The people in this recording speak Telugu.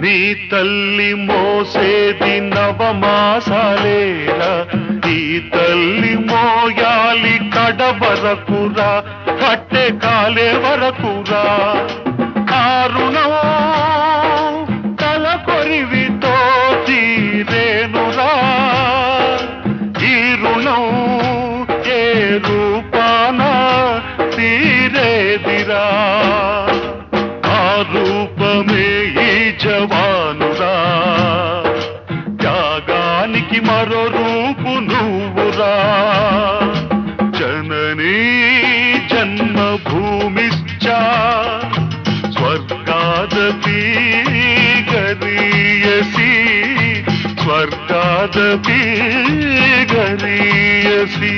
నీ తల్లి మోసేది నవమాసాలేరా, ఈ తల్లి మోయాలి కడ వరకురా, కట్టె కాలే వరకురా. ఆ రుణం తల కొరివితో తీరేనురా, ఈ రుణం ఏ రూపాన తీరేదిరా. ఆ రూపమే ఈ జవానురా, త్యాగానికి మరో రూపు నువ్వురా. జననీ జన్మభూమిశ్చ స్వర్గాదపి గరీయసి, స్వర్గాదపి గరీయసి.